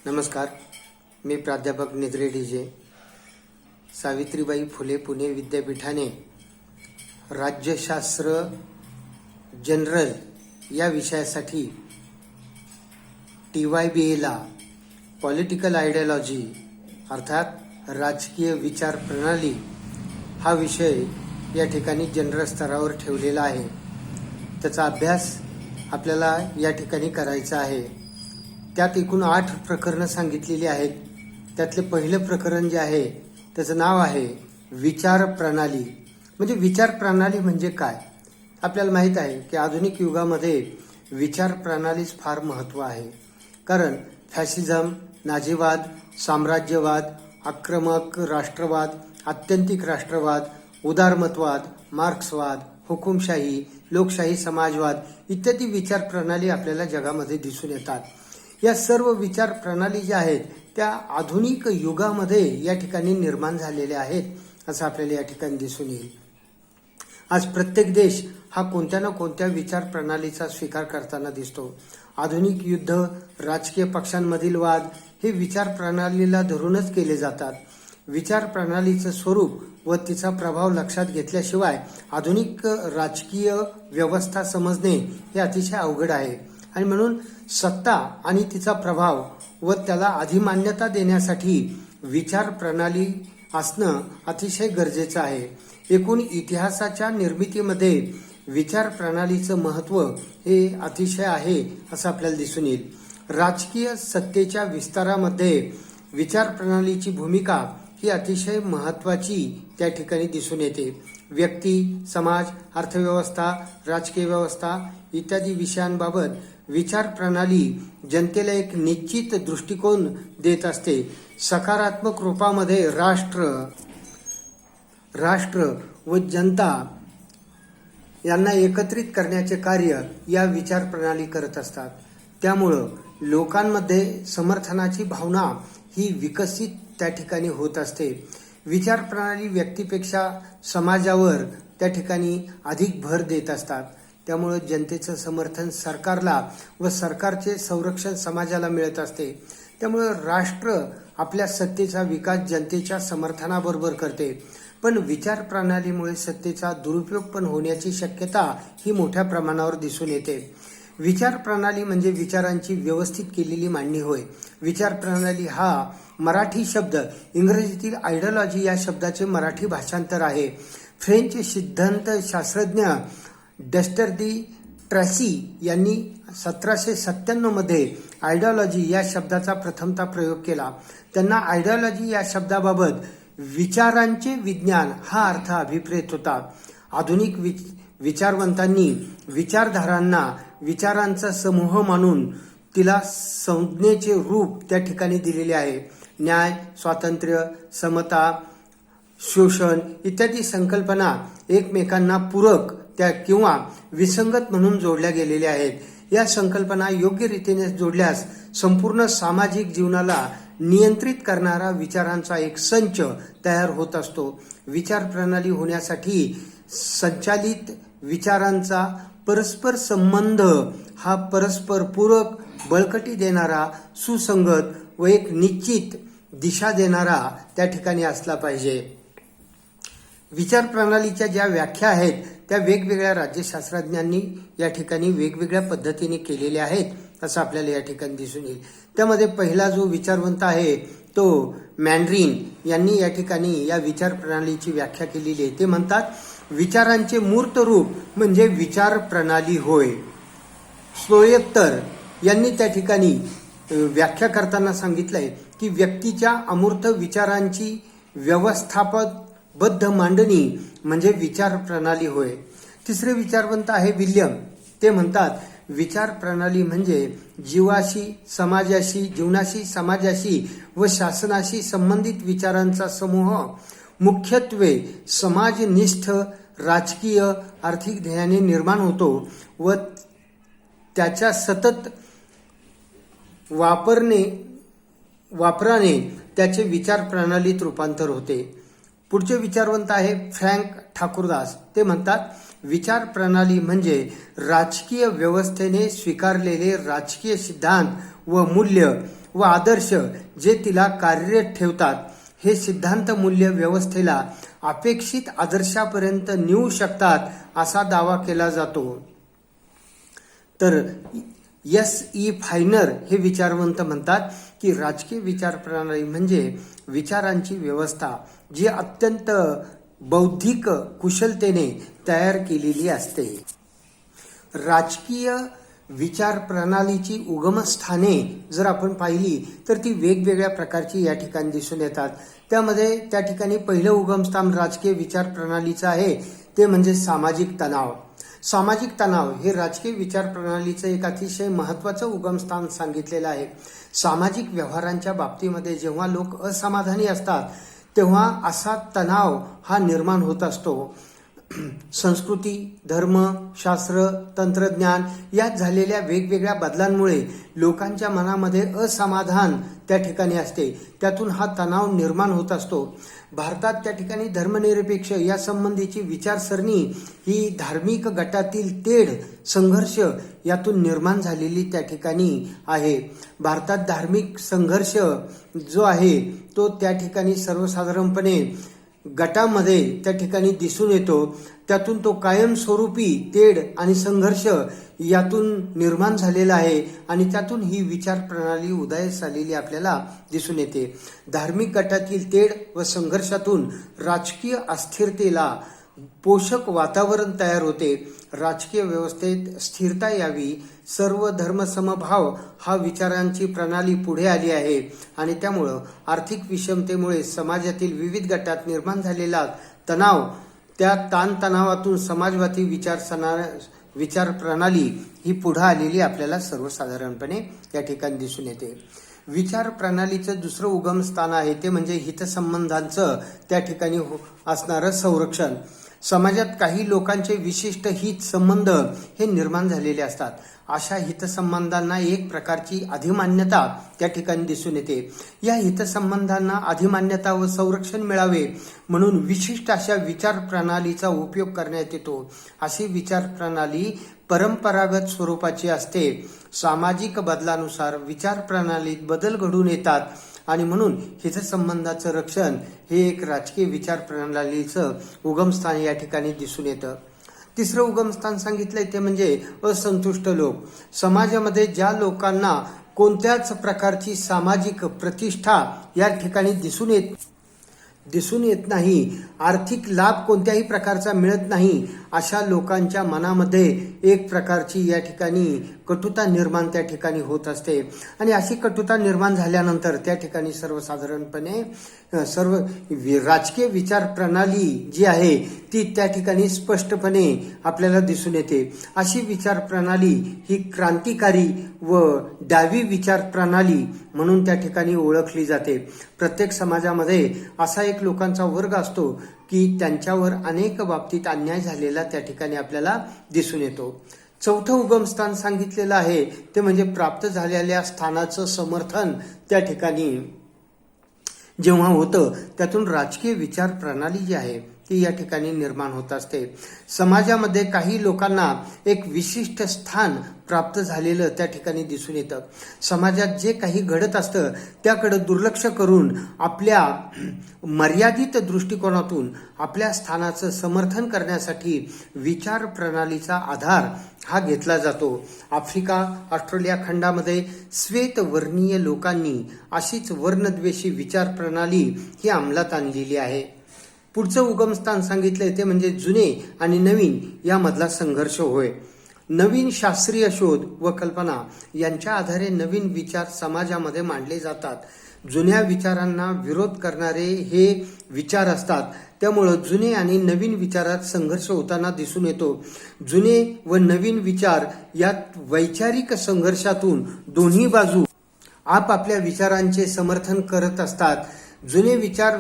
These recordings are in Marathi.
नमस्कार, मी प्राध्यापक निद्रे डीजे. सावित्रीबाई फुले पुणे विद्यापीठाने राज्यशास्त्र जनरल या विषयासाठी TYBAला पॉलिटिकल आयडियोलॉजी अर्थात राजकीय विचार प्रणाली हा विषय या ठिकाणी जनरल स्तरावर ठेवलेला आहे. त्याचा अभ्यास आपल्याला या ठिकाणी करायचा आहे. त्यात एकूण 8 प्रकरणं सांगितलेली आहेत. त्यातले पहिलं प्रकरण जे आहे त्याचं नाव आहे विचार प्रणाली. म्हणजे विचार प्रणाली म्हणजे काय? आपल्याला माहीत आहे की आधुनिक युगामध्ये विचार प्रणालीच फार महत्त्व आहे. कारण फॅसिझम, नाझीवाद, साम्राज्यवाद, आक्रमक राष्ट्रवाद, आत्यंतिक राष्ट्रवाद, उदारमतवाद, मार्क्सवाद, हुकुमशाही, लोकशाही समाजवाद इत्यादी विचार प्रणाली आपल्याला जगामध्ये दिसून येतात. या सर्व विचार प्रणाली ज्या आहेत त्या आधुनिक युगामध्ये या ठिकाणी निर्माण झालेल्या आहेत असं आपल्याला या ठिकाणी दिसून येईल. आज प्रत्येक देश हा कोणत्या ना कोणत्या विचार प्रणालीचा स्वीकार करताना दिसतो. आधुनिक युद्ध, राजकीय पक्षांमधील वाद हे विचार प्रणालीला धरूनच केले जातात. विचार प्रणालीचं स्वरूप व तिचा प्रभाव लक्षात घेतल्याशिवाय आधुनिक राजकीय व्यवस्था समजणे हे अतिशय अवघड आहे. आणि म्हणून सत्ता आणि तिचा प्रभाव व त्याला अधिमान्यता देण्यासाठी विचार प्रणाली असणं अतिशय गरजेचं आहे. एकूण इतिहासाच्या निर्मितीमध्ये विचार प्रणालीचं महत्त्व हे अतिशय आहे असं आपल्याला दिसून येईल. राजकीय सत्तेच्या विस्तारामध्ये विचार प्रणालीची भूमिका ही अतिशय महत्त्वाची त्या ठिकाणी दिसून येते. व्यक्ती, समाज, अर्थव्यवस्था, राजकीय व्यवस्था इत्यादी विषयांबाबत विचार प्रणाली जनतेला एक निश्चित दृष्टिकोन देत असते. सकारात्मक रूपामध्ये राष्ट्र व जनता यांना एकत्रित करण्याचे कार्य या विचार प्रणाली करत असतात. त्यामुळं लोकांमध्ये समर्थनाची भावना ही विकसित त्या ठिकाणी होत असते. विचार प्रणाली व्यक्तीपेक्षा समाजावर त्या ठिकाणी अधिक भर देत असतात. त्यामुळे जनतेचं समर्थन सरकारला व सरकारचे संरक्षण समाजाला मिळत असते. त्यामुळे राष्ट्र आपल्या सत्तेचा विकास जनतेच्या समर्थनाबरोबर करते. पण विचार प्रणालीमुळे सत्तेचा दुरुपयोग पण होण्याची शक्यता ही मोठ्या प्रमाणावर दिसून येते. विचार प्रणाली म्हणजे विचारांची व्यवस्थित केलेली मांडणी होय. विचार प्रणाली हा मराठी शब्द इंग्रजीतील आयडियोलॉजी या शब्दाचे मराठी भाषांतर आहे. फ्रेंच सिद्धांत शास्त्रज्ञ डेस्टर दी ट्रॅसी यांनी 1797 मध्ये आयडियोलॉजी या शब्दाचा प्रथमतः प्रयोग केला. त्यांना आयडियोलॉजी या शब्दाबाबत विचारांचे विज्ञान हा अर्थ अभिप्रेत होता. आधुनिक विचारवंतांनी विचारधारांना विचारांचा समूह मानून तिला संज्ञेचे रूप त्या ठिकाणी दिलेले आहे. न्याय, स्वातंत्र्य, समता, शोषण इत्यादी संकल्पना एकमेकांना पूरक त्या किंवा विसंगत म्हणून जोडल्या गेलेल्या आहेत. या संकल्पना योग्य रीतीने जोडल्यास संपूर्ण सामाजिक जीवनाला नियंत्रित करणारा विचारांचा एक संच तयार होत असतो. विचार प्रणाली होण्यासाठी संचालित विचारांचा परस्पर संबंध हा परस्पर पूरक, बळकटी देणारा, सुसंगत व एक निश्चित दिशा देणारा त्या ठिकाणी असला पाहिजे. विचार प्रणालीच्या ज्या व्याख्या आहेत त्या वेगवेगळ्या राज्यशास्त्रज्ञांनी या ठिकाणी वेगवेगळ्या पद्धतीने केलेल्या आहेत असं आपल्याला या ठिकाणी दिसून येईल. त्यामध्ये पहिला जो विचारवंत आहे तो मॅन्ड्रिन यांनी या ठिकाणी या विचार प्रणालीची व्याख्या केलेली आहे. ते म्हणतात विचारांचे मूर्त रूप म्हणजे विचार प्रणाली होय. स्लोएक्तर यांनी त्या ठिकाणी व्याख्या करताना सांगितलंय की व्यक्तीच्या अमूर्त विचारांची व्यवस्थापबद्ध मांडणी म्हणजे विचार प्रणाली होय. तिसरे विचारवंत आहे विल्यम. ते म्हणतात विचार प्रणाली म्हणजे जीवनाशी, समाजाशी व शासनाशी संबंधित विचारांचा समूह, मुख्यत्वे समाजनिष्ठ, राजकीय, आर्थिक ध्येयाने निर्माण होतो व त्याच्या सतत वापराने त्याचे विचार प्रणालीत रूपांतर होते. पुढचे विचारवंत आहे फ्रँक ठाकूरदास. ते म्हणतात विचार प्रणाली म्हणजे राजकीय व्यवस्थेने स्वीकारलेले राजकीय सिद्धांत व मूल्य व आदर्श जे तिला कार्यरत ठेवतात. हे सिद्धांत मूल्य व्यवस्थेला अपेक्षित आदर्शापर्यंत नेऊ शकतात असा दावा केला जातो. तर S.E. फायनर हे विचारवंत म्हणतात की राजकीय विचार प्रणाली म्हणजे विचारांची व्यवस्था जी अत्यंत बौद्धिक कुशलतेने तयार केलेली असते. राजकीय विचार प्रणालीची उगमस्थाने जर आपण पाहिली तर ती वेगवेगळ्या प्रकारची या ठिकाणी दिसून येतात. त्यामध्ये त्या ठिकाणी पहिलं उगमस्थान राजकीय विचार प्रणालीचं आहे ते म्हणजे सामाजिक तणाव. सामाजिक तणाव हे राजकीय विचार प्रणालीचं एक अतिशय महत्त्वाचं उगमस्थान सांगितलेलं आहे. सामाजिक व्यवहारांच्या बाबतीमध्ये जेव्हा लोक असमाधानी असतात तेव्हा असा तणाव हा निर्माण होत असतो. संस्कृती, धर्म, शास्त्र, तंत्रज्ञान यात झालेल्या वेगवेगळ्या बदलांमुळे लोकांच्या मनामध्ये असमाधान त्या ठिकाणी असते. त्यातून हा तणाव निर्माण होत असतो. भारतात त्या ठिकाणी धर्मनिरपेक्ष या संबंधीची विचारसरणी ही धार्मिक गटातील तेढ, संघर्ष यातून निर्माण झालेली त्या ठिकाणी आहे. भारतात धार्मिक संघर्ष जो आहे तो त्या ठिकाणी सर्वसाधारणपणे गटामध्ये त्या ठिकाणी दिसून येतो. त्यातून तो कायमस्वरूपी तेढ आणि संघर्ष यातून निर्माण झालेला आहे आणि त्यातून ही विचार प्रणाली उदयास आलेली आपल्याला दिसून येते. धार्मिक गटातील तेढ व संघर्षातून राजकीय अस्थिरतेला पोषक वातावरण तयार होते. राजकीय व्यवस्थेत स्थिरता यावी, सर्व धर्म समभाव हा विचारांची प्रणाली पुढे आली आहे आणि त्यामुळं आर्थिक विषमतेमुळे समाजातील विविध गटात निर्माण झालेला तणाव, त्या ताणतणावातून समाजवादी विचार प्रणाली ही पुढे आलेली आपल्याला सर्वसाधारणपणे या ठिकाणी दिसून येते. विचार प्रणालीचं दुसरं उगमस्थान आहे ते म्हणजे हितसंबंधांचं त्या ठिकाणी असणारं संरक्षण. समाजात काही लोकांचे विशिष्ट हित संबंध हे निर्माण झालेले असतात. अशा हितसंबंधांना एक प्रकारची अधिमान्यता त्या ठिकाणी दिसून येते. या हितसंबंधांना अधिमान्यता व संरक्षण मिळावे म्हणून विशिष्ट अशा विचार प्रणालीचा उपयोग करण्यात येतो. अशी विचार प्रणाली परंपरागत स्वरूपाची असते. सामाजिक बदलानुसार विचार प्रणालीत बदल घडून येतात आणि म्हणून हितसंबंधाचं रक्षण हे एक राजकीय विचार प्रणालीचं उगमस्थान या ठिकाणी दिसून येतं. तिसरं उगमस्थान सांगितलंय ते म्हणजे असंतुष्ट लोक. समाजामध्ये ज्या लोकांना कोणत्याच प्रकारची सामाजिक प्रतिष्ठा या ठिकाणी दिसून येत नाही, आर्थिक लाभ कोणत्याही प्रकारचा मिळत नाही, अशा लोकांच्या मनामध्ये एक प्रकारची या ठिकाणी कटुता निर्माण त्या ठिकाणी होत असते आणि अशी कटुता निर्माण झाल्यानंतर त्या ठिकाणी सर्वसाधारणपणे सर्व राजकीय विचार प्रणाली जी आहे ती त्या ठिकाणी स्पष्टपणे आपल्याला दिसून येते. अशी विचार प्रणाली ही क्रांतिकारी व डावी विचार प्रणाली म्हणून त्या ठिकाणी ओळखली जाते. प्रत्येक समाजामध्ये असा एक लोकांचा वर्ग असतो की त्यांच्यावर अनेक बाबतीत अन्याय झालेला त्या ठिकाणी आपल्याला दिसून येतो. चौथं उगमस्थान सांगितलेलं आहे ते म्हणजे प्राप्त झालेल्या स्थानाचं समर्थन त्या ठिकाणी जेव्हा होतं त्यातून राजकीय विचार प्रणाली जी आहे ती या ठिकाणी निर्माण होत असते. समाजामध्ये काही लोकांना एक विशिष्ट स्थान प्राप्त झालेलं त्या ठिकाणी दिसून येतं. समाजात जे काही घडत असतं त्याकडे दुर्लक्ष करून आपल्या मर्यादित दृष्टिकोनातून आपल्या स्थानाचं समर्थन करण्यासाठी विचार प्रणालीचा आधार हा घेतला जातो. आफ्रिका, ऑस्ट्रेलिया खंडामध्ये श्वेतवर्णीय लोकांनी अशीच वर्णद्वेषी विचार प्रणाली ही अंमलात आणलेली आहे. पुढचं उगमस्थान सांगितलंय ते म्हणजे जुने आणि नवीन यामधला संघर्ष होय. नवीन शास्त्रीय शोध व कल्पना यांच्या आधारे नवीन विचार समाजामध्ये मांडले जातात. जुन्या विचारांना विरोध करणारे हे विचार असतात. त्यामुळं जुने आणि नवीन विचारात संघर्ष होताना दिसून येतो. जुने व नवीन विचार यात वैचारिक संघर्षातून दोन्ही बाजू आपापल्या विचारांचे समर्थन करत असतात. जुने विचार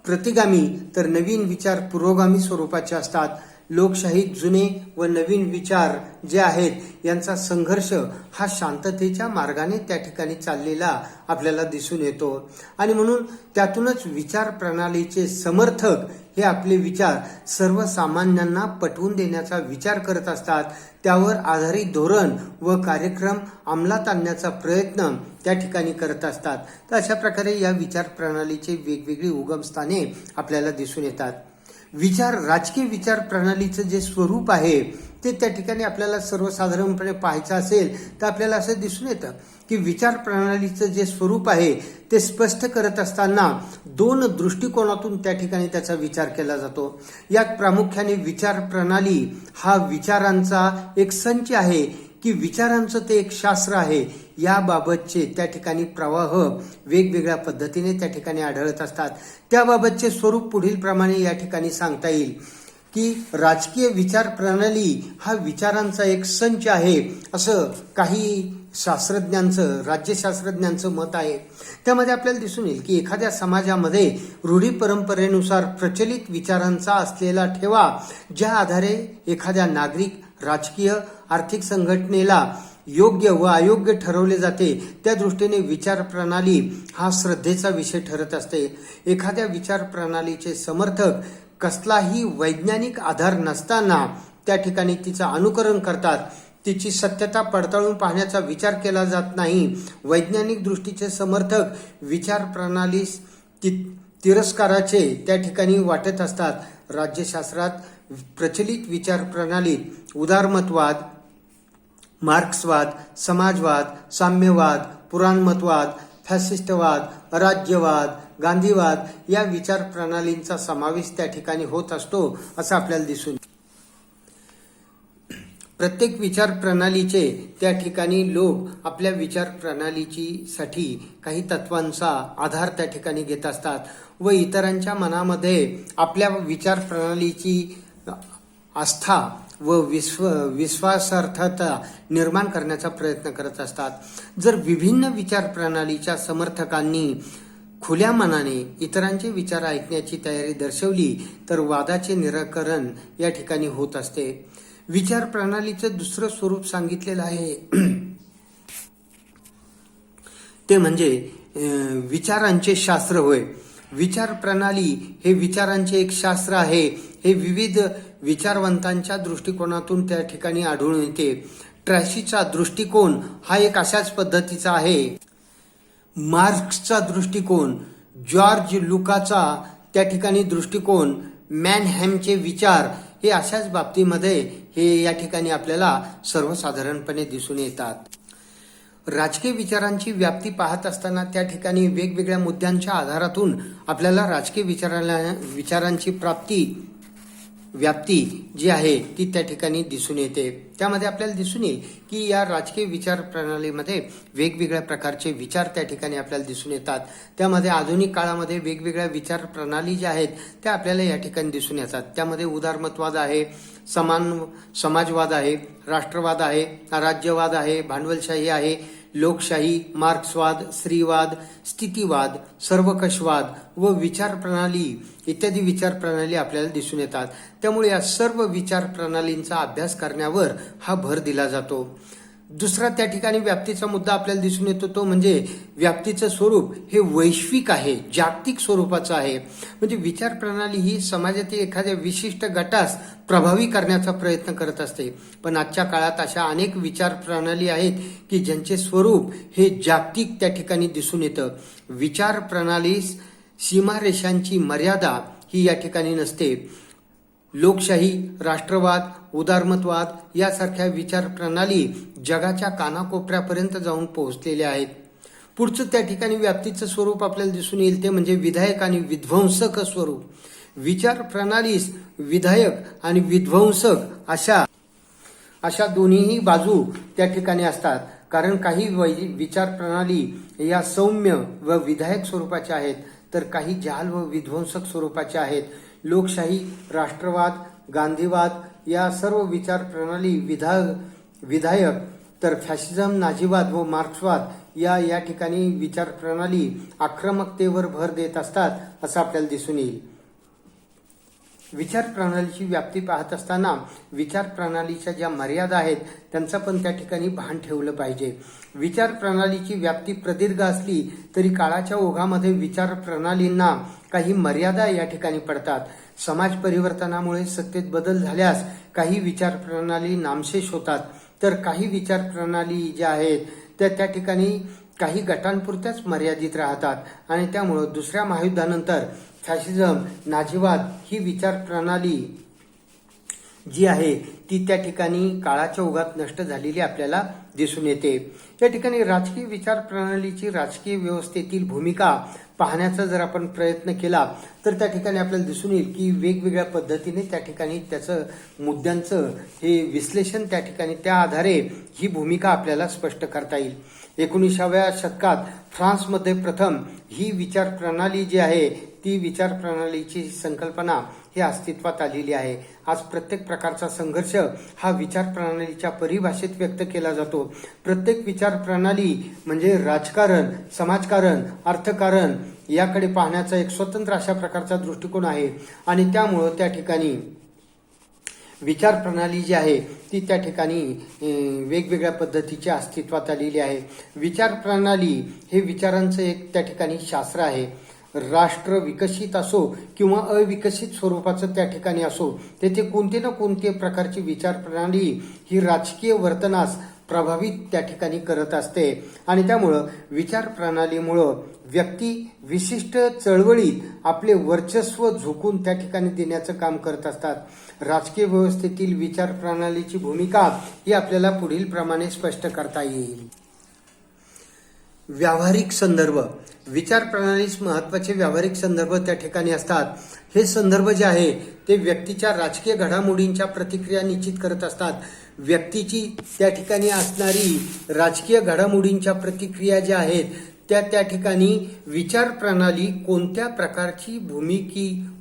प्रतिगामी तर नवीन विचार पुरोगामी स्वरूपाचे असतात. लोकशाहीत जुने व नवीन विचार जे आहेत यांचा संघर्ष हा शांततेच्या मार्गाने त्या ठिकाणी चाललेला आपल्याला दिसून येतो. आणि म्हणून त्यातूनच विचार प्रणालीचे समर्थक हे आपले विचार सर्वसामान्यांना पटवून देण्याचा विचार करत असतात. त्यावर आधारित धोरण व कार्यक्रम अंमलात आणण्याचा प्रयत्न त्या ठिकाणी करत असतात. तर अशा प्रकारे या विचार प्रणालीचे वेगवेगळी उगमस्थाने आपल्याला दिसून येतात. राजकीय विचार प्रणालीचं जे स्वरूप आहे ते त्या ठिकाणी आपल्याला सर्वसाधारणपणे पाहायचं असेल तर आपल्याला असं दिसून येतं की विचार प्रणालीचं जे स्वरूप आहे ते स्पष्ट करत असताना दोन दृष्टिकोनातून त्या ठिकाणी त्याचा विचार केला जातो. यात प्रामुख्याने विचार प्रणाली हा विचारांचा एक संच आहे की विचारांचं ते एक शास्त्र आहे. याबाबतचे त्या ठिकाणी प्रवाह वेगवेगळ्या पद्धतीने त्या ठिकाणी आढळत असतात. त्याबाबतचे स्वरूप पुढील प्रमाणे या ठिकाणी सांगता येईल की राजकीय विचार प्रणाली हा विचारांचा एक संच आहे असं काही राज्यशास्त्रज्ञांचं मत आहे. त्यामध्ये आपल्याला दिसून येईल की एखाद्या समाजामध्ये रूढी परंपरेनुसार प्रचलित विचारांचा असलेला ठेवा ज्या आधारे एखाद्या नागरिक, राजकीय, आर्थिक संघटनेला योग्य व अयोग्य ठरवले जाते त्या दृष्टीने विचार प्रणाली हा श्रद्धेचा विषय ठरत असते. एखाद्या विचार प्रणालीचे समर्थक कसलाही वैज्ञानिक आधार नसताना त्या ठिकाणी तिचं अनुकरण करतात. तिची सत्यता पडताळून पाहण्याचा विचार केला जात नाही. वैज्ञानिक दृष्टीचे समर्थक विचार प्रणालीस तिरस्काराचे त्या ठिकाणी वाटत असतात. राज्यशास्त्रात प्रचलित विचार प्रणालीत उदारमतवाद, मार्क्सवाद, समाजवाद, साम्यवाद, पुराणमतवाद, फॅसिस्टवाद, राज्यवाद, गांधीवाद या विचार प्रणालींचा समावेश त्या ठिकाणी होत असतो असं आपल्याला दिसून. प्रत्येक विचार प्रणालीचे त्या ठिकाणी लोक आपल्या विचार प्रणालीसाठी काही तत्वांचा आधार त्या ठिकाणी घेत असतात व इतरांच्या मनामध्ये आपल्या विचार प्रणालीची आस्था व विश्वासार्हता निर्माण करण्याचा प्रयत्न करत असतात. जर विभिन्न विचार प्रणालीच्या समर्थकांनी खुल्या मनाने इतरांचे विचार ऐकण्याची तयारी दर्शवली तर वादाचे निराकरण या ठिकाणी होत असते. विचार प्रणालीचं दुसरं स्वरूप सांगितलेलं आहे ते म्हणजे विचारांचे शास्त्र होय. विचार प्रणाली हे विचारांचे एक शास्त्र आहे. हे विविध विचारवंतांच्या दृष्टिकोनातून त्या ठिकाणी आढळून येते. ट्रॅशीचा दृष्टिकोन हा एक अशाच पद्धतीचा आहे. मार्क्सचा दृष्टिकोन, जॉर्ज लुकाचा त्या ठिकाणी दृष्टिकोन, मॅनहॅमचे विचार हे अशाच बाबतीमध्ये हे या ठिकाणी आपल्याला सर्वसाधारणपणे दिसून येतात. राजकीय विचारांची व्याप्ती पाहत असताना त्या ठिकाणी वेगवेगळ्या मुद्द्यांच्या आधारातून आपल्याला राजकीय विचारांची व्याप्ती जी आहे ती त्या ठिकाणी दिसून येते. त्यामध्ये आपल्याला दिसून येईल की या राजकीय विचार प्रणालीमध्ये वेगवेगळ्या प्रकारचे विचार त्या ठिकाणी आपल्याला दिसून येतात. त्यामध्ये आधुनिक काळामध्ये वेगवेगळ्या विचार प्रणाली ज्या आहेत त्या आपल्याला या ठिकाणी दिसून येतात. त्यामध्ये उदारमतवाद आहे, समाजवाद आहे, राष्ट्रवाद आहे, राज्यवाद आहे, भांडवलशाही आहे, लोकशाही, मार्क्सवाद, स्त्रीवाद, स्थितीवाद, सर्वकषवाद व विचार प्रणाली इत्यादी विचार प्रणाली आपल्याला दिसून येतात. त्यामुळे या सर्व विचार प्रणालींचा अभ्यास करण्यावर हा भर दिला जातो. दुसरा त्या ठिकाणी व्याप्तीचा मुद्दा आपल्याला दिसून येतो तो म्हणजे व्याप्तीचं स्वरूप हे वैश्विक आहे, जागतिक स्वरूपाचं आहे. म्हणजे विचार प्रणाली ही समाजातील एखाद्या विशिष्ट गटास प्रभावी करण्याचा प्रयत्न करत असते. पण आजच्या काळात अशा अनेक विचार प्रणाली आहेत की ज्यांचे स्वरूप हे जागतिक त्या ठिकाणी दिसून येतं. विचार प्रणालीस सीमारेषांची मर्यादा ही या ठिकाणी नसते. लोकशाही, राष्ट्रवाद, उदारमतवाद यासारख्या विचार प्रणाली जगाच्या कानाकोपऱ्यापर्यंत जाऊन पोहोचलेल्या आहेत. पुढचं त्या ठिकाणी व्याप्तीचं स्वरूप आपल्याला दिसून येईल ते म्हणजे विधायक आणि विध्वंसक स्वरूप. विचार प्रणालीस विधायक आणि विध्वंसक अशा दोन्हीही बाजू त्या ठिकाणी असतात. कारण काही विचार प्रणाली या सौम्य व विधायक स्वरूपाच्या आहेत तर काही जाल व विध्वंसक स्वरूपाच्या आहेत. लोकशाही, राष्ट्रवाद, गांधीवाद या सर्व विचार प्रणाली विधायक तर फॅशिझम, नाझीवाद व मार्क्सवाद या ठिकाणी विचार प्रणाली आक्रमकतेवर भर देत असतात असं आपल्याला दिसून येईल. विचार प्रणालीची व्याप्ती पाहत असताना विचार प्रणालीच्या ज्या मर्यादा आहेत त्यांचा पण त्या ठिकाणी भान ठेवलं पाहिजे. विचार प्रणालीची व्याप्ती प्रदीर्घ असली तरी काळाच्या ओघामध्ये विचार प्रणालींना काही मर्यादा या ठिकाणी पडतात. समाज परिवर्तनामुळे सत्तेत बदल झाल्यास काही विचार प्रणाली नामशेष होतात, तर काही विचार प्रणाली ज्या आहेत त्या ठिकाणी काही गटांपुरत्याच मर्यादित राहतात आणि त्यामुळं दुसऱ्या महायुद्धानंतर फॅशिझम, नाझीवाद ही विचार प्रणाली जी आहे ती त्या ठिकाणी काळाच्या ओघात नष्ट झालेली आपल्याला दिसून येते. या ठिकाणी राजकीय विचार प्रणालीची राजकीय व्यवस्थेतील भूमिका पाहण्याचा जर आपण प्रयत्न केला तर त्या ठिकाणी आपल्याला दिसून येईल की वेगवेगळ्या पद्धतीने त्या ठिकाणी त्याचं मुद्द्यांचं हे विश्लेषण त्या ठिकाणी त्या आधारे ही भूमिका आपल्याला स्पष्ट करता येईल. 19व्या शतकात फ्रान्समध्ये प्रथम ही विचार प्रणाली जी आहे ती विचार प्रणालीची संकल्पना ही अस्तित्वात आलेली आहे. आज प्रत्येक प्रकारचा संघर्ष हा विचार प्रणालीच्या परिभाषेत व्यक्त केला जातो. प्रत्येक विचार प्रणाली म्हणजे राजकारण, समाजकारण, अर्थकारण याकडे पाहण्याचा एक स्वतंत्र अशा प्रकारचा दृष्टिकोन आहे आणि त्यामुळं त्या ठिकाणी विचार प्रणाली जी आहे ती त्या ठिकाणी वेगवेगळ्या पद्धतीची अस्तित्वात आलेली आहे. विचार प्रणाली हे विचारांचं एक त्या ठिकाणी शास्त्र आहे. राष्ट्र विकसित असो किंवा अविकसित स्वरूपाचं त्या ठिकाणी असो, तेथे कोणते ना कोणते प्रकारची विचार प्रणाली ही राजकीय वर्तनास प्रभावित त्या ठिकाणी करत असते आणि त्यामुळं विचार प्रणालीमुळं व्यक्ती विशिष्ट चळवळीत आपले वर्चस्व झोकून त्या ठिकाणी देण्याचं काम करत असतात. राजकीय व्यवस्थेतील विचार प्रणालीची भूमिका ही आपल्याला पुढील प्रमाणे स्पष्ट करता येईल. व्यावहारिक संदर्भ. विचार प्रणालीस महत्वाचे व्यावहारिक संदर्भ त्या ठिकाणी असतात. हे संदर्भ जे आहे ते व्यक्तीच्या राजकीय घडामोडींच्या प्रतिक्रिया निश्चित करत असतात. व्यक्तीची त्या ठिकाणी असणारी राजकीय घडामोडींच्या प्रतिक्रिया ज्या आहेत त्या ठिकाणी विचार प्रणाली कोणत्या प्रकारची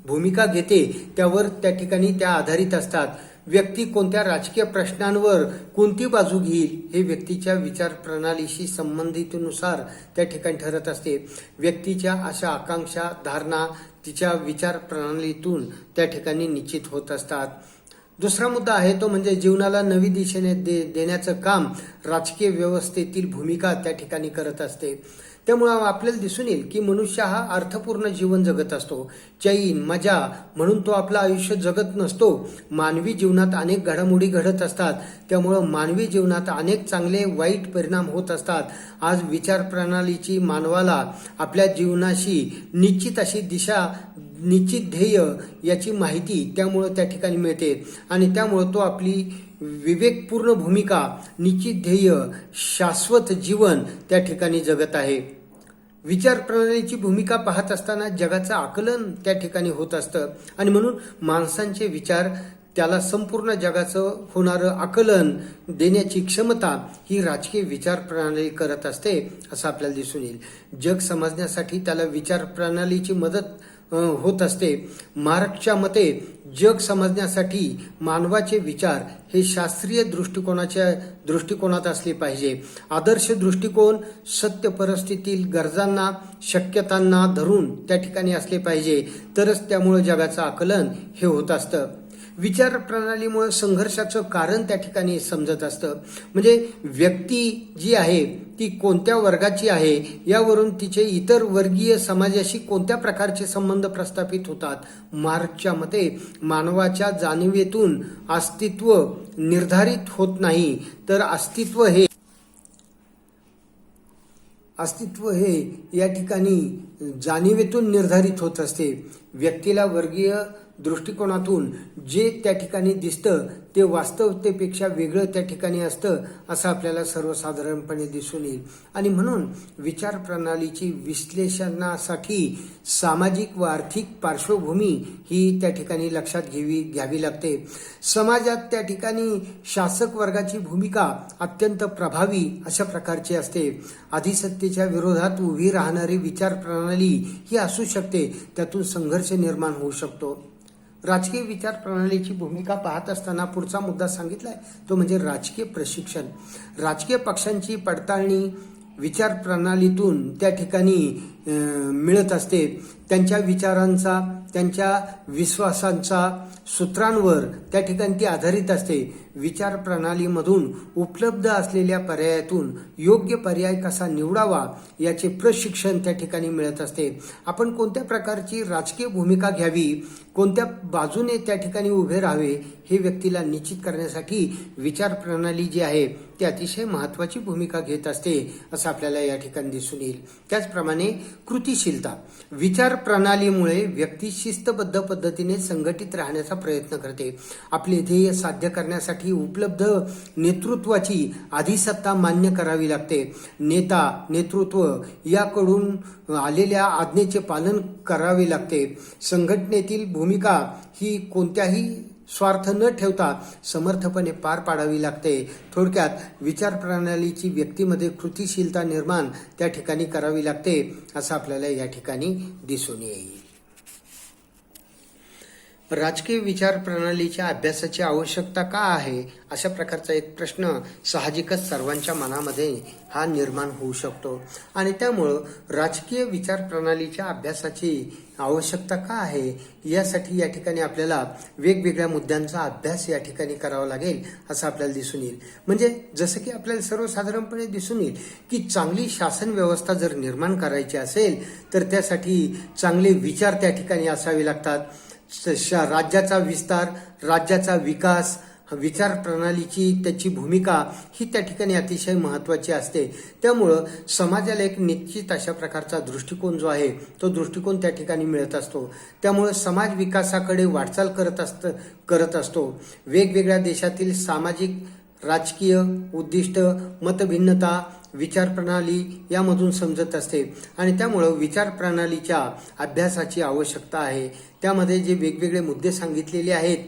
भूमिका घेते त्यावर त्या ठिकाणी त्या आधारित असतात. व्यक्ती कोणत्या राजकीय प्रश्नांवर कोणती बाजू घेईल हे व्यक्तीच्या विचार प्रणालीशी संबंधितनुसार त्या ठिकाणी ठरत असते. व्यक्तीच्या अशा आकांक्षा, धारणा तिच्या विचार प्रणालीतून त्या ठिकाणी निश्चित होत असतात. दुसरा मुद्दा आहे तो म्हणजे जीवनाला नवी दिशेने देण्याचं काम राजकीय व्यवस्थेतील भूमिका त्या ठिकाणी करत असते. त्यामुळं आपल्याला दिसून येईल की मनुष्य हा अर्थपूर्ण जीवन जगत असतो. चैन, मजा म्हणून तो आपलं आयुष्य जगत नसतो. मानवी जीवनात अनेक घडामोडी घडत असतात. त्यामुळं मानवी जीवनात अनेक चांगले वाईट परिणाम होत असतात. आज विचार प्रणालीची मानवाला आपल्या जीवनाशी निश्चित अशी दिशा, निश्चित ध्येय याची माहिती त्यामुळं त्या ठिकाणी मिळते आणि त्यामुळं तो आपली विवेकपूर्ण भूमिका, निश्चित ध्येय, शाश्वत जीवन त्या ठिकाणी जगत आहे. विचार प्रणालीची भूमिका पाहत असताना जगाचं आकलन त्या ठिकाणी होत असतं आणि म्हणून माणसांचे विचार त्याला संपूर्ण जगाचं होणारं आकलन देण्याची क्षमता ही राजकीय विचार प्रणाली करत असते असं आपल्याला दिसून येईल. जग समजण्यासाठी त्याला विचार प्रणालीची मदत होत असते. मार्क्सच्या मते जग समजण्यासाठी मानवाचे विचार हे शास्त्रीय दृष्टिकोनात असले पाहिजे. आदर्श दृष्टिकोन सत्य परिस्थितीतील गरजांना, शक्यतांना धरून त्या ठिकाणी असले पाहिजे, तरच त्यामुळे जगाचं आकलन हे होत असतं. विचार प्रणालीमुळे संघर्षाचं कारण त्या ठिकाणी समजत असतं. म्हणजे व्यक्ती जी आहे ती कोणत्या वर्गाची आहे यावरून तिचे इतर वर्गीय समाजाशी कोणत्या प्रकारचे संबंध प्रस्थापित होतात. मार्क्सच्या मते मानवाच्या जाणीवेतून अस्तित्व निर्धारित होत नाही, तर अस्तित्व हे या ठिकाणी जाणीवेतून निर्धारित होत असते. व्यक्तीला वर्गीय दृष्टिकोनातून जे त्या ठिकाणी दिसतं ते वास्तवतेपेक्षा वेगळं त्या ठिकाणी असतं असं आपल्याला सर्वसाधारणपणे दिसून येईल. आणि म्हणून विचार प्रणालीची विश्लेषणासाठी सामाजिक व आर्थिक पार्श्वभूमी ही त्या ठिकाणी लक्षात घ्यावी लागते. समाजात त्या ठिकाणी शासक वर्गाची भूमिका अत्यंत प्रभावी अशा प्रकारची असते. अधिसत्तेच्या विरोधात उभी राहणारी विचार प्रणाली ही असू शकते. त्यातून संघर्ष निर्माण होऊ शकतो. राजकीय विचार प्रणालीची भूमिका पाहत असताना पुढचा मुद्दा सांगितलाय तो म्हणजे राजकीय प्रशिक्षण. राजकीय पक्षांची पडताळणी विचार प्रणालीतून त्या ठिकाणी मिळत असते. त्यांच्या विचारांचा, त्यांच्या विश्वासांचा सूत्रांवर त्या ठिकाणी ती आधारित असते. विचार प्रणालीमधून उपलब्ध असलेल्या पर्यायातून योग्य पर्याय कसा निवडावा याचे प्रशिक्षण त्या ठिकाणी मिळत असते. आपण कोणत्या प्रकारची राजकीय भूमिका घ्यावी, कोणत्या बाजूने त्या ठिकाणी उभे राहावे हे व्यक्तीला निश्चित करण्यासाठी विचार प्रणाली जी आहे ती अतिशय महत्त्वाची भूमिका घेत असते असं आपल्याला या ठिकाणी दिसून येईल. त्याचप्रमाणे कृतीशीलता, विचार प्रणालीमुळे व्यक्ती शिस्तबद्ध पद्धतीने संघटित राहण्याचा प्रयत्न करते. आपले ध्येय साध्य करण्यासाठी उपलब्ध नेतृत्वाची आधी सत्ता मान्य करावी लागते. नेतृत्व याकडून आलेल्या आज्ञेचे पालन करावे लागते. संघटनेतील भूमिका ही कोणत्याही स्वार्थ न ठेवता समर्थपणे पार पाडावी लागते. थोडक्यात विचार प्रणालीची व्यक्तीमध्ये कृतीशीलता निर्माण त्या ठिकाणी करावी लागते असं आपल्याला या ठिकाणी दिसून येईल. राजकीय विचार प्रणालीच्या अभ्यासाची आवश्यकता का आहे, अशा प्रकारचा एक प्रश्न साहजिकच सर्वांच्या मनामध्ये हा निर्माण होऊ शकतो. आणि त्यामुळं राजकीय विचार प्रणालीच्या अभ्यासाची आवश्यकता का आहे यासाठी या ठिकाणी आपल्याला वेगवेगळ्या मुद्द्यांचा अभ्यास या ठिकाणी करावा लागेल असं आपल्याला दिसून येईल. म्हणजे जसं की आपल्याला सर्वसाधारणपणे दिसून येईल की चांगली शासन व्यवस्था जर निर्माण करायची असेल तर त्यासाठी चांगले विचार त्या ठिकाणी असावे लागतात. राज्याचा विस्तार, राज्याचा विकास, विचार प्रणालीची त्याची भूमिका ही त्या ठिकाणी अतिशय महत्त्वाची असते. त्यामुळं समाजाला एक निश्चित अशा प्रकारचा दृष्टिकोन जो आहे तो दृष्टिकोन त्या ठिकाणी मिळत असतो. त्यामुळं समाज विकासाकडे वाटचाल करत असतो. वेगवेगळ्या देशातील सामाजिक, राजकीय उद्दिष्ट, मतभिन्नता, विचार प्रणाली यामधून समजत असते. आणि त्यामुळं विचार प्रणालीच्या अभ्यासाची आवश्यकता आहे. त्यामध्ये जे वेगवेगळे मुद्दे सांगितलेले आहेत,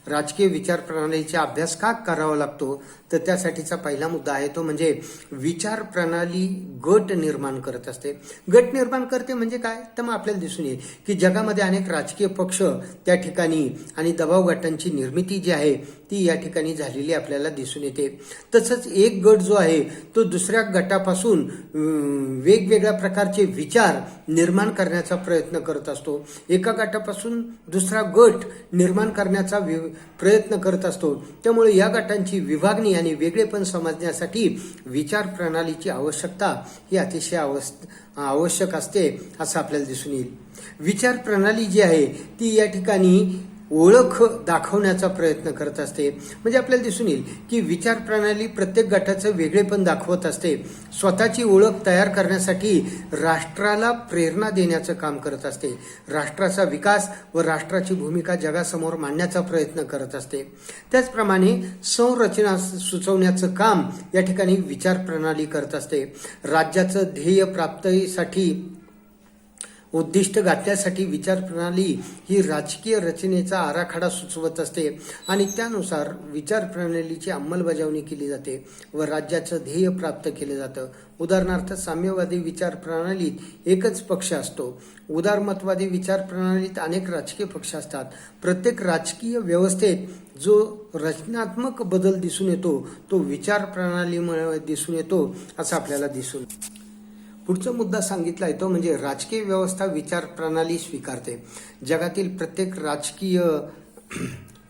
राजकीय विचार प्रणालीचा अभ्यास का करावा लागतो तर त्यासाठीचा पहिला मुद्दा आहे तो म्हणजे विचार प्रणाली गट निर्माण करत असते. गट निर्माण करते म्हणजे काय तर मग आपल्याला दिसून येईल की जगामध्ये अनेक राजकीय पक्ष त्या ठिकाणी आणि दबाव गटांची निर्मिती जी आहे ती या ठिकाणी झालेली आपल्याला दिसून येते. तसंच एक गट जो आहे तो दुसऱ्या गटापासून वेगवेगळ्या प्रकारचे विचार निर्माण करण्याचा प्रयत्न करत असतो. एका गटापासून दुसरा गट निर्माण करण्याचा प्रयत्न करत असतो. त्यामुळे या गटांची विभागणी आणि वेगळेपण समजण्यासाठी विचार प्रणालीची आवश्यकता ही अतिशय आवश्यक असते असं आपल्याला दिसून येईल. विचार प्रणाली जी आहे ती या ठिकाणी ओळख दाखवण्याचा प्रयत्न करत असते. म्हणजे आपल्याला दिसून येईल की विचार प्रणाली प्रत्येक गटाचं वेगळेपण दाखवत असते. स्वतःची ओळख तयार करण्यासाठी राष्ट्राला प्रेरणा देण्याचं काम करत असते. राष्ट्राचा विकास व राष्ट्राची भूमिका जगासमोर मांडण्याचा प्रयत्न करत असते. त्याचप्रमाणे संरचना सुचवण्याचं काम या ठिकाणी विचार प्रणाली करत असते. राज्याचं ध्येय प्राप्तीसाठी, उद्दिष्ट गाठण्यासाठी विचार प्रणाली ही राजकीय रचनेचा आराखडा सुचवत असते आणि त्यानुसार विचार प्रणालीची अंमलबजावणी केली जाते व राज्याचं ध्येय प्राप्त केलं जातं. उदाहरणार्थ साम्यवादी विचार प्रणालीत एकच पक्ष असतो. उदारमतवादी विचार प्रणालीत अनेक राजकीय पक्ष असतात. प्रत्येक राजकीय व्यवस्थेत जो रचनात्मक बदल दिसून येतो तो विचार प्रणालीमुळे दिसून येतो असं आपल्याला दिसून. पुढचा मुद्दा सांगितला आहे तो म्हणजे राजकीय व्यवस्था विचार प्रणाली स्वीकारते. जगातील प्रत्येक राजकीय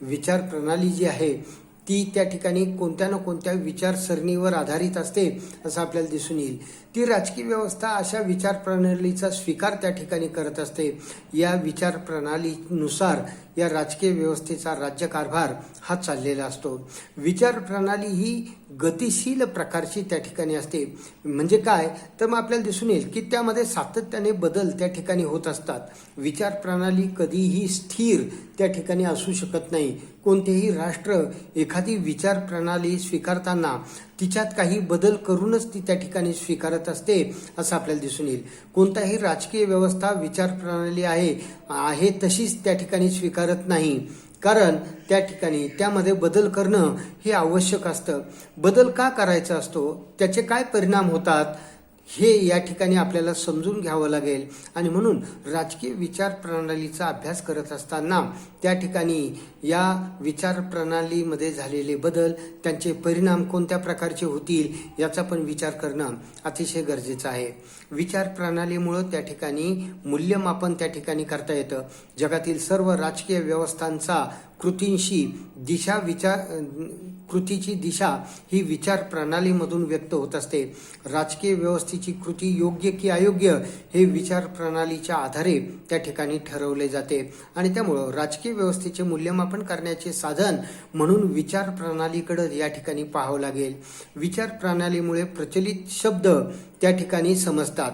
विचार प्रणाली जी आहे ती त्या ठिकाणी कोणत्या ना कोणत्या विचारसरणीवर आधारित असते असं आपल्याला दिसून येईल. ती राजकीय व्यवस्था अशा विचार प्रणालीचा स्वीकार त्या ठिकाणी करत असते. या विचार प्रणालीनुसार या राजकीय व्यवस्थेचा राज्यकारभार हा चाललेला असतो. विचार प्रणाली ही गतिशील प्रकारची त्या ठिकाणी असते. म्हणजे काय तर मग आपल्याला दिसून येईल की त्यामध्ये सातत्याने बदल त्या ठिकाणी होत असतात. विचार प्रणाली कधीही स्थिर त्या ठिकाणी असू शकत नाही. कोणतेही राष्ट्र एखादी विचार प्रणाली स्वीकारताना तिच्यात काही बदल करूनच ती त्या ठिकाणी स्वीकारत असते असं आपल्याला दिसून येईल. कोणताही राजकीय व्यवस्था विचार प्रणाली आहे तशीच त्या ठिकाणी स्वीकारत नाही. कारण त्या ठिकाणी त्यामध्ये बदल करणं हे आवश्यक असतं. बदल का करायचा असतो, त्याचे काय परिणाम होतात हे या ठिकाणी आपल्याला समजून घ्यावं लागेल. आणि म्हणून राजकीय विचार प्रणालीचा अभ्यास करत असताना त्या ठिकाणी या विचार प्रणालीमध्ये झालेले बदल, त्यांचे परिणाम कोणत्या प्रकारचे होतील याचा पण विचार करणं अतिशय गरजेचं आहे. विचार प्रणालीमुळं त्या ठिकाणी मूल्यमापन त्या ठिकाणी करता येतं. जगातील सर्व राजकीय व्यवस्थांचा कृतींशी कृतीची दिशा ही विचार प्रणालीमधून व्यक्त होत असते. राजकीय व्यवस्थेची कृती योग्य की अयोग्य हे विचार प्रणालीच्या आधारे त्या ठिकाणी ठरवले जाते. आणि त्यामुळं राजकीय व्यवस्थेचे मूल्यमापन करण्याचे साधन म्हणून विचार प्रणालीकडे या ठिकाणी पाहावं लागेल. विचार प्रणालीमुळे प्रचलित शब्द त्या ठिकाणी समजतात.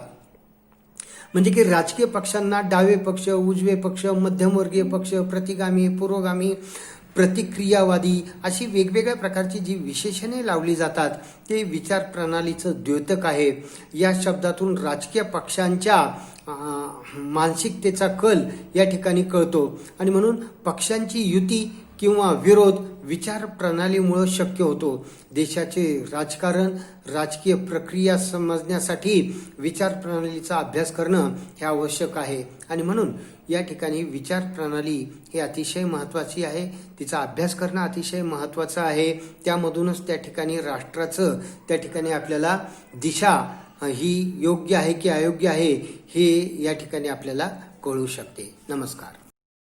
म्हणजे की राजकीय पक्षांना डावे पक्ष, उजवे पक्ष, मध्यमवर्गीय पक्ष, प्रतिगामी, पुरोगामी, प्रतिक्रियावादी अशी वेगवेगळ्या प्रकारची जी विशेषणे लावली जातात ते विचार प्रणालीचं द्योतक आहे. या शब्दातून राजकीय पक्षांच्या मानसिकतेचा कल या ठिकाणी कळतो. आणि म्हणून पक्षांची युती किंवा विरोध विचार प्रणालीमुळे शक्य होतो. देशाचे राजकारण, राजकीय प्रक्रिया समजण्यासाठी विचार प्रणालीचा अभ्यास करणं हे आवश्यक आहे. आणि म्हणून या ठिकाणी विचार प्रणाली ही अतिशय महत्त्वाची आहे. तिचा अभ्यास करणं अतिशय महत्त्वाचं आहे. त्यामधूनच त्या ठिकाणी राष्ट्राचं त्या ठिकाणी आपल्याला दिशा ही योग्य आहे की अयोग्य आहे हे या ठिकाणी आपल्याला कळू शकते. नमस्कार.